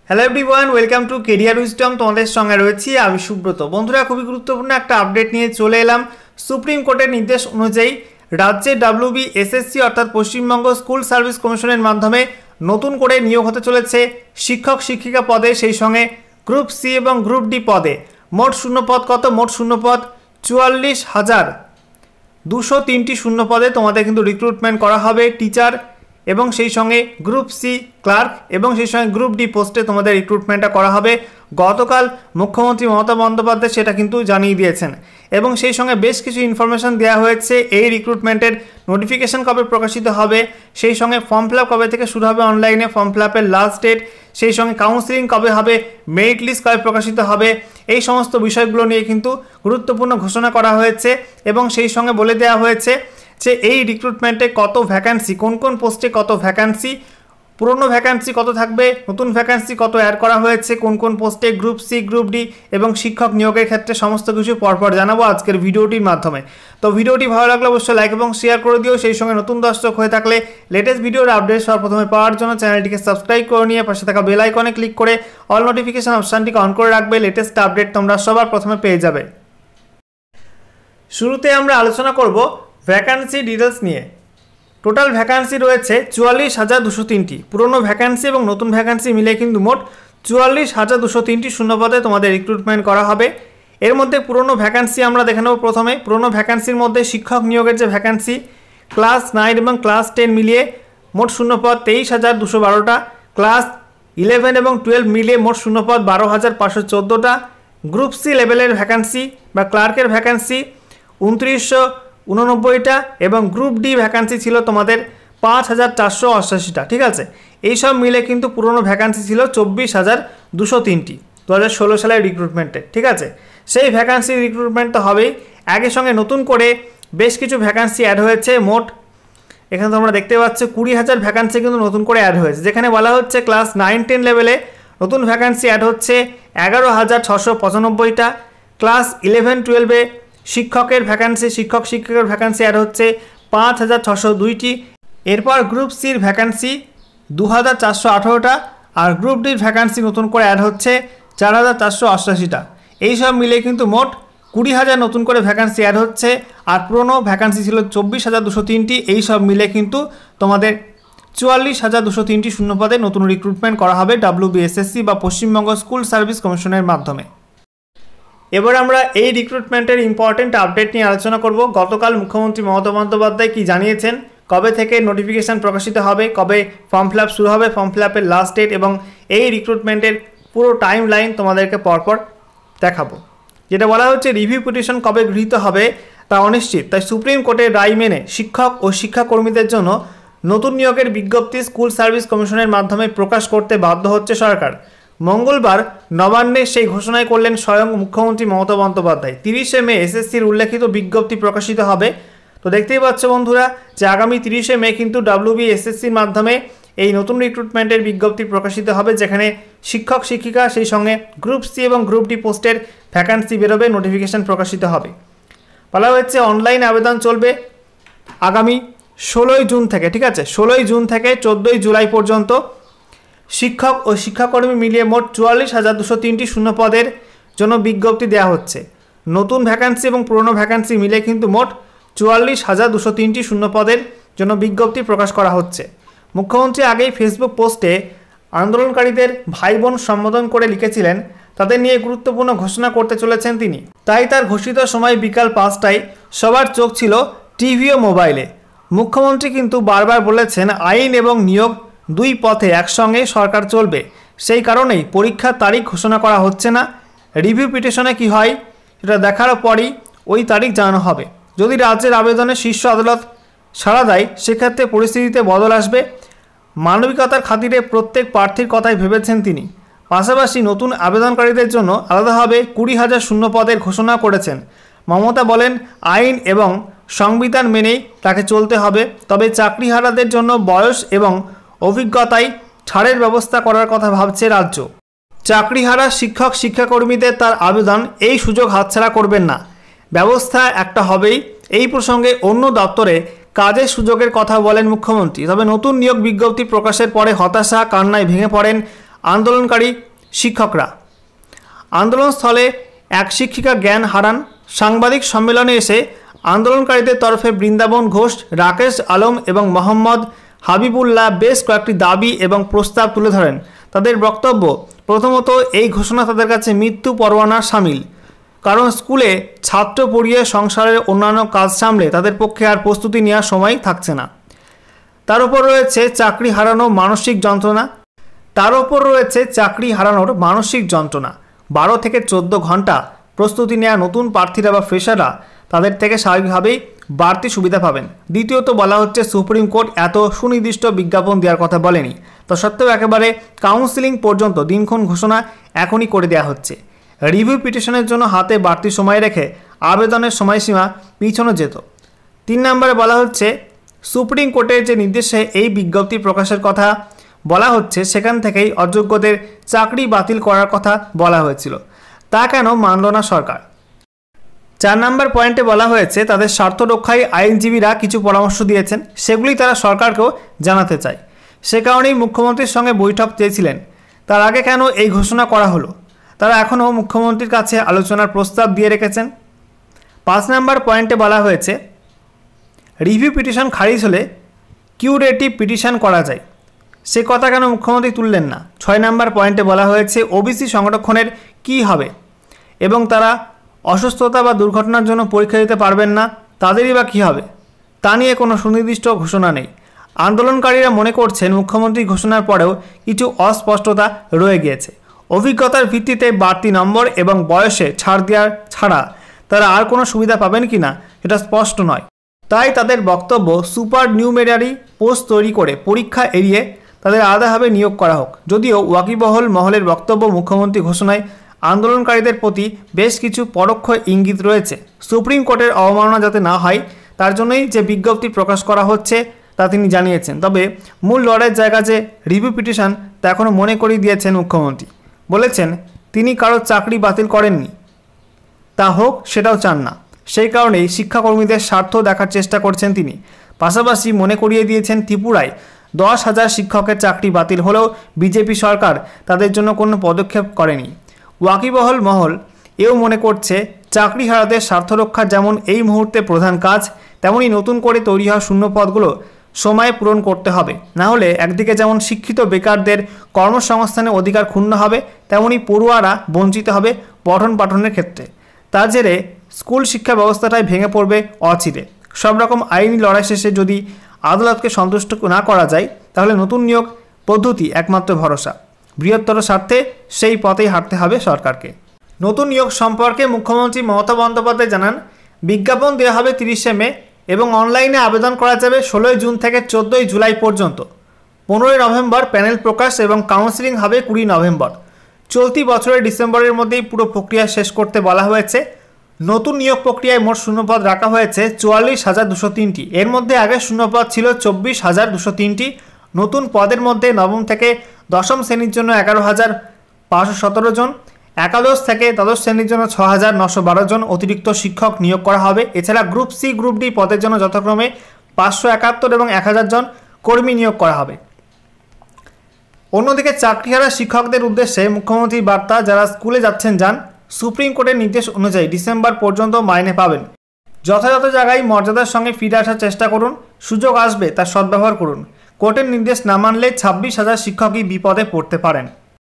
Hello everyone, welcome to career wisdom. তোমাদের সঙ্গে রয়েছি আমি সুব্রত। বন্ধুরা, খুবই গুরুত্বপূর্ণ একটা আপডেট নিয়ে চলে এলাম। সুপ্রিম কোর্টের নির্দেশ অনুযায়ী রাজ্যে WBSSC অর্থাৎ পশ্চিমবঙ্গ স্কুল সার্ভিস কমিশনের মাধ্যমে নতুন করে নিয়োগ হতে চলেছে শিক্ষক শিক্ষিকা পদে, সেই সঙ্গে গ্রুপ সি এবং গ্রুপ ডি পদে। মোট শূন্যপদ কত? মোট শূন্যপদ 44,203টি শূন্য পদে তোমাদের কিন্তু রিক্রুটমেন্ট করা হবে টিচার এবং সেই সঙ্গে গ্রুপ সি ক্লার্ক এবং সেই সঙ্গে গ্রুপ ডি পোস্টে তোমাদের রিক্রুটমেন্টটা করা হবে। গতকাল মুখ্যমন্ত্রী মমতা বন্দ্যোপাধ্যায় সেটা কিন্তু জানিয়ে দিয়েছেন এবং সেই সঙ্গে বেশ কিছু ইনফরমেশন দেওয়া হয়েছে। এই রিক্রুটমেন্টের নোটিফিকেশন কবে প্রকাশিত হবে, সেই সঙ্গে ফর্ম ফিল আপ কবে থেকে শুরু হবে অনলাইনে, ফর্ম ফিল আপের লাস্ট ডেট, সেই সঙ্গে কাউন্সিলিং কবে হবে, মেরিট লিস্ট কবে প্রকাশিত হবে, এই সমস্ত বিষয়গুলো নিয়ে কিন্তু গুরুত্বপূর্ণ ঘোষণা করা হয়েছে এবং সেই সঙ্গে বলে দেওয়া হয়েছে যে এই রিক্রুটমেন্টে কত ভ্যাকান্সি, কোন কোন পোস্টে কত ভ্যাকান্সি, পুরনো ভ্যাকান্সি কত থাকবে, নতুন ভ্যাকান্সি কত অ্যাড করা হয়েছে, কোন কোন পোস্টে গ্রুপ সি গ্রুপ ডি এবং শিক্ষক নিয়োগের ক্ষেত্রে সমস্ত কিছু পরপর জানাবো আজকের ভিডিওটির মাধ্যমে। তো ভিডিওটি ভালো লাগলে অবশ্যই লাইক এবং শেয়ার করে দিও। সেই সঙ্গে নতুন দর্শক হয়ে থাকলে লেটেস্ট ভিডিওর আপডেট সর্বপ্রথমে পাওয়ার জন্য চ্যানেলটিকে সাবস্ক্রাইব করে নিয়ে পাশে থাকা বেল আইকনে ক্লিক করে অল নোটিফিকেশন অপশানটিকে অন করে রাখবে। লেটেস্ট আপডেট তোমরা সবার প্রথমে পেয়ে যাবে। শুরুতে আমরা আলোচনা করব ভ্যাকান্সি ডিটেলস নিয়ে। টোটাল ভ্যাকান্সি রয়েছে 44,203টি। পুরনো ভ্যাকান্সি এবং নতুন ভ্যাকান্সি মিলে কিন্তু মোট 44,203টি শূন্যপদে তোমাদের রিক্রুটমেন্ট করা হবে। এর মধ্যে পুরনো ভ্যাকান্সি আমরা দেখে নেব। প্রথমে পুরনো ভ্যাকান্সির মধ্যে শিক্ষক নিয়োগের যে ভ্যাকান্সি, ক্লাস 9 এবং ক্লাস 10 মিলিয়ে মোট শূন্যপদ 23,212টা, ক্লাস 11 এবং 12 মিলিয়ে মোট শূন্যপদ 12,514টা, গ্রুপ সি লেভেলের ভ্যাকান্সি বা ক্লার্কের ভ্যাকান্সি 2989টা এবং গ্রুপ ডি ভ্যাকান্সি ছিল তোমাদের 5,488টা। ঠিক আছে, এইসব মিলে কিন্তু পুরনো ভ্যাকান্সি ছিল 24,203টি 2016 সালের রিক্রুটমেন্টে। ঠিক আছে, সেই ভ্যাকান্সি রিক্রুটমেন্ট তো হবেই, একই সঙ্গে নতুন করে বেশ কিছু ভ্যাকান্সি অ্যাড হয়েছে। মোট এখানে তোমরা দেখতে পাচ্ছ 20,000 ভ্যাকান্সি কিন্তু নতুন করে অ্যাড হয়েছে, যেখানে বলা হচ্ছে ক্লাস 9-10 লেভেলে নতুন ভ্যাকান্সি অ্যাড হচ্ছে 11,695টা, ক্লাস 11-12-এ শিক্ষকের ভ্যাকান্সি, শিক্ষক শিক্ষকের ভ্যাকান্সি অ্যাড হচ্ছে 5,602টি। এরপর গ্রুপ সির ভ্যাকান্সি 2,418টা আর গ্রুপ ডির ভ্যাকান্সি নতুন করে অ্যাড হচ্ছে 4,488টা। এইসব মিলে কিন্তু মোট 20,000 নতুন করে ভ্যাকান্সি অ্যাড হচ্ছে আর পুরনো ভ্যাকান্সি ছিল 24,203টি। এইসব মিলে কিন্তু তোমাদের 44,203টি শূন্যপদে নতুন রিক্রুটমেন্ট করা হবে WBSSC বা পশ্চিমবঙ্গ স্কুল সার্ভিস কমিশনের মাধ্যমে। এবার আমরা এই রিক্রুটমেন্টের ইম্পর্টেন্ট আপডেট নিয়ে আলোচনা করব। গতকাল মুখ্যমন্ত্রী মমতা বন্দ্যোপাধ্যায় কী জানিয়েছেন, কবে থেকে নোটিফিকেশান প্রকাশিত হবে, কবে ফর্ম ফিল আপ শুরু হবে, ফর্ম ফিল আপের লাস্ট ডেট এবং এই রিক্রুটমেন্টের পুরো টাইম লাইন তোমাদেরকে পরপর দেখাবো। যেটা বলা হচ্ছে রিভিউ পিটিশন কবে গৃহীত হবে তা অনিশ্চিত, তাই সুপ্রিম কোর্টের রায় মেনে শিক্ষক ও শিক্ষাকর্মীদের জন্য নতুন নিয়োগের বিজ্ঞপ্তি স্কুল সার্ভিস কমিশনের মাধ্যমে প্রকাশ করতে বাধ্য হচ্ছে সরকার। মঙ্গলবার নবান্নে সেই ঘোষণাই করলেন স্বয়ং মুখ্যমন্ত্রী মমতা বন্দ্যোপাধ্যায়। 30শে মে এসএসসির উল্লেখিত বিজ্ঞপ্তি প্রকাশিত হবে। তো দেখতেই পাচ্ছ বন্ধুরা যে আগামী 30শে মে কিন্তু WBSSCর মাধ্যমে এই নতুন রিক্রুটমেন্টের বিজ্ঞপ্তি প্রকাশিত হবে, যেখানে শিক্ষক শিক্ষিকা সেই সঙ্গে গ্রুপ সি এবং গ্রুপ ডি পোস্টের ভ্যাকান্সি বেরোবে, নোটিফিকেশান প্রকাশিত হবে। বলা হচ্ছে অনলাইন আবেদন চলবে আগামী 16ই জুন থেকে। ঠিক আছে, 16ই জুন থেকে 14ই জুলাই পর্যন্ত। শিক্ষক ও শিক্ষাকর্মী মিলিয়ে মোট 44,203টি শূন্যপদের জন্য বিজ্ঞপ্তি দেওয়া হচ্ছে। নতুন ভ্যাকান্সি এবং পুরনো ভ্যাকান্সি মিলে কিন্তু মোট 44,203টি শূন্যপদের জন্য বিজ্ঞপ্তি প্রকাশ করা হচ্ছে। মুখ্যমন্ত্রী আগেই ফেসবুক পোস্টে আন্দোলনকারীদের ভাই বোন সম্বোধন করে লিখেছিলেন তাদের নিয়ে গুরুত্বপূর্ণ ঘোষণা করতে চলেছেন তিনি। তাই তার ঘোষিত সময় বিকাল 5টায় সবার চোখ ছিল টিভি ও মোবাইলে। মুখ্যমন্ত্রী কিন্তু বারবার বলেছেন আইন এবং নিয়োগ দুই পথে একসঙ্গে সরকার চলবে, সেই কারণেই পরীক্ষার তারিখ ঘোষণা করা হচ্ছে না। রিভিউ পিটিশনে কি হয় সেটা দেখার পরই ওই তারিখ জানানো হবে। যদি রাজ্যের আবেদনে শীর্ষ আদালত সাড়া দেয় সেক্ষেত্রে পরিস্থিতিতে বদল আসবে। মানবিকতার খাতিরে প্রত্যেক প্রার্থীর কথাই ভেবেছেন তিনি। পাশাপাশি নতুন আবেদনকারীদের জন্য আলাদাভাবে 20,000 শূন্যপদের ঘোষণা করেছেন। মমতা বলেন আইন এবং সংবিধান মেনেই তাকে চলতে হবে, তবে চাকরিহারাদের জন্য বয়স এবং অভিজ্ঞতায় ছাড়ের ব্যবস্থা করার কথা ভাবছে রাজ্য। চাকরিহারা শিক্ষক শিক্ষাকর্মীদের তার আবেদন এই সুযোগ হাতছাড়া করবেন না, ব্যবস্থা একটা হবেই। এই প্রসঙ্গে অন্য দপ্তরে কাজের সুযোগের কথা বলেন মুখ্যমন্ত্রী। তবে নতুন নিয়োগ বিজ্ঞপ্তি প্রকাশের পরে হতাশা কান্নায় ভেঙে পড়েন আন্দোলনকারী শিক্ষকরা। আন্দোলনস্থলে এক শিক্ষিকা জ্ঞান হারান। সাংবাদিক সম্মেলনে এসে আন্দোলনকারীদের তরফে বৃন্দাবন ঘোষ, রাকেশ আলম এবং মোহাম্মদ হাবিবুল্লাহ বেশ কয়েকটি দাবি এবং প্রস্তাব তুলে ধরেন। তাদের বক্তব্য, প্রথমত এই ঘোষণা তাদের কাছে মৃত্যু পরোয়ানার সামিল, কারণ স্কুলে ছাত্র পড়িয়ে সংসারের অন্যান্য কাজ সামলে তাদের পক্ষে আর প্রস্তুতি নেওয়ার সময় থাকছে না। তার উপর রয়েছে চাকরি হারানোর মানসিক যন্ত্রণা। 12 থেকে 14 ঘন্টা প্রস্তুতি নেওয়া নতুন প্রার্থীরা বা ফ্রেশাররা তাদের থেকে স্বাভাবিকভাবেই বাড়তি সুবিধা পাবেন। দ্বিতীয়ত বলা হচ্ছে সুপ্রিম কোর্ট এত সুনির্দিষ্ট বিজ্ঞাপন দেওয়ার কথা বলেনি, তা সত্ত্বেও একেবারে কাউন্সিলিং পর্যন্ত দিনক্ষণ ঘোষণা এখনই করে দেওয়া হচ্ছে। রিভিউ পিটিশনের জন্য হাতে বাড়তি সময় রেখে আবেদনের সময়সীমা পিছনো যেত। 3 নম্বরে বলা হচ্ছে সুপ্রিম কোর্টের যে নির্দেশে এই বিজ্ঞপ্তি প্রকাশের কথা বলা হচ্ছে সেখান থেকেই অযোগ্যদের চাকরি বাতিল করার কথা বলা হয়েছিল, তা কেন মানল না সরকার। 4 নম্বর পয়েন্টে বলা হয়েছে তাদের স্বার্থ রক্ষায় আইনজীবীরা কিছু পরামর্শ দিয়েছেন, সেগুলি তারা সরকারকেও জানাতে চায়। সে কারণেই মুখ্যমন্ত্রীর সঙ্গে বৈঠক চেয়েছিলেন। তার আগে কেন এই ঘোষণা করা হলো? তারা এখনও মুখ্যমন্ত্রীর কাছে আলোচনার প্রস্তাব দিয়ে রেখেছেন। 5 নম্বর পয়েন্টে বলা হয়েছে রিভিউ পিটিশন খারিজ হলে কিউরেটিভ পিটিশন করা যায়, সে কথা কেন মুখ্যমন্ত্রী তুললেন না। 6 নম্বর পয়েন্টে বলা হয়েছে ওবিসি সংরক্ষণের কী হবে এবং তারা অসুস্থতা বা দুর্ঘটনার জন্য পরীক্ষা দিতে পারবেন না, তাদেরই বা কী হবে, তা নিয়ে কোনো সুনির্দিষ্ট ঘোষণা নেই। আন্দোলনকারীরা মনে করছেন মুখ্যমন্ত্রী ঘোষণার পরেও কিছু অস্পষ্টতা রয়ে গিয়েছে। অভিজ্ঞতার ভিত্তিতে বাড়তি নম্বর এবং বয়সে ছাড় দেওয়ার ছাড়া তারা আর কোনো সুবিধা পাবেন কি না সেটা স্পষ্ট নয়। তাই তাদের বক্তব্য সুপার নিউমেরারি পোস্ট তৈরি করে পরীক্ষা এড়িয়ে তাদের আলাদাভাবে নিয়োগ করা হোক। যদিও ওয়াকিবহল মহলের বক্তব্য মুখ্যমন্ত্রী ঘোষণায় আন্দোলনকারীদের প্রতি বেশ কিছু পরোক্ষ ইঙ্গিত রয়েছে। সুপ্রিম কোর্টের অবমাননা যাতে না হয় তার জন্যই যে বিজ্ঞপ্তি প্রকাশ করা হচ্ছে তা তিনি জানিয়েছেন। তবে মূল লড়াইয়ের জায়গা যে রিভিউ পিটিশন তা এখনও মনে করিয়ে দিয়েছেন মুখ্যমন্ত্রী। বলেছেন তিনি কারোর চাকরি বাতিল করেননি, তা হোক সেটাও চান না। সেই কারণেই শিক্ষাকর্মীদের স্বার্থ দেখার চেষ্টা করছেন তিনি। পাশাপাশি মনে করিয়ে দিয়েছেন ত্রিপুরায় 10,000 শিক্ষকের চাকরি বাতিল হলেও বিজেপি সরকার তাদের জন্য কোনো পদক্ষেপ করেনি। ওয়াকিবহল মহল এও মনে করছে চাকরিহারাদের স্বার্থ রক্ষা যেমন এই মুহূর্তে প্রধান কাজ, তেমনই নতুন করে তৈরি হওয়া শূন্য পদগুলো সময়ে পূরণ করতে হবে। না হলে একদিকে যেমন শিক্ষিত বেকারদের কর্মসংস্থানের অধিকার ক্ষুণ্ণ হবে, তেমনই পড়ুয়ারা বঞ্চিত হবে পঠন পাঠনের ক্ষেত্রে। তার জেরে স্কুল শিক্ষা ব্যবস্থাটাই ভেঙে পড়বে অচিরে। সব রকম আইনি লড়াই শেষে যদি আদালতকে সন্তুষ্ট না করা যায় তাহলে নতুন নিয়োগ পদ্ধতি একমাত্র ভরসা। বৃহত্তর স্বার্থে সেই পথেই হাঁটতে হবে সরকারকে। নতুন নিয়োগ সম্পর্কে মুখ্যমন্ত্রী মমতা বন্দ্যোপাধ্যায় জানান, বিজ্ঞাপন দেওয়া হবে 30শে মে এবং অনলাইনে আবেদন করা যাবে 16ই জুন থেকে 14ই জুলাই পর্যন্ত। 15ই নভেম্বর প্যানেল প্রকাশ এবং কাউন্সিলিং হবে 20 নভেম্বর। চলতি বছরের ডিসেম্বরের মধ্যেই পুরো প্রক্রিয়া শেষ করতে বলা হয়েছে। নতুন নিয়োগ প্রক্রিয়ায় মোট শূন্যপদ রাখা হয়েছে 44,203টি। এর মধ্যে আগে শূন্যপদ ছিল 24,203টি। নতুন পদের মধ্যে নবম থেকে দশম শ্রেণীর জন্য 11,517 জন, একাদশ থেকে দ্বাদশ শ্রেণীর জন্য 6,912 জন অতিরিক্ত শিক্ষক নিয়োগ করা হবে। এছাড়া গ্রুপ সি, গ্রুপ ডি পদের জন্য যথাক্রমে 571 এবং 1000 জন কর্মী নিয়োগ করা হবে। অন্যদিকে চাকরিহারা শিক্ষকদের উদ্দেশ্যে মুখ্যমন্ত্রীর বার্তা, যারা স্কুলে যাচ্ছেন যান, সুপ্রিম কোর্টের নির্দেশ অনুযায়ী ডিসেম্বর পর্যন্ত মাইনে পাবেন। যথাযথ জায়গায় মর্যাদার সঙ্গে ফিরে আসার চেষ্টা করুন, সুযোগ আসবে তার সদ্ব্যবহার করুন। কোর্টের নির্দেশ না মানলে 26,000 শিক্ষকই বিপদে পড়তে পারেন।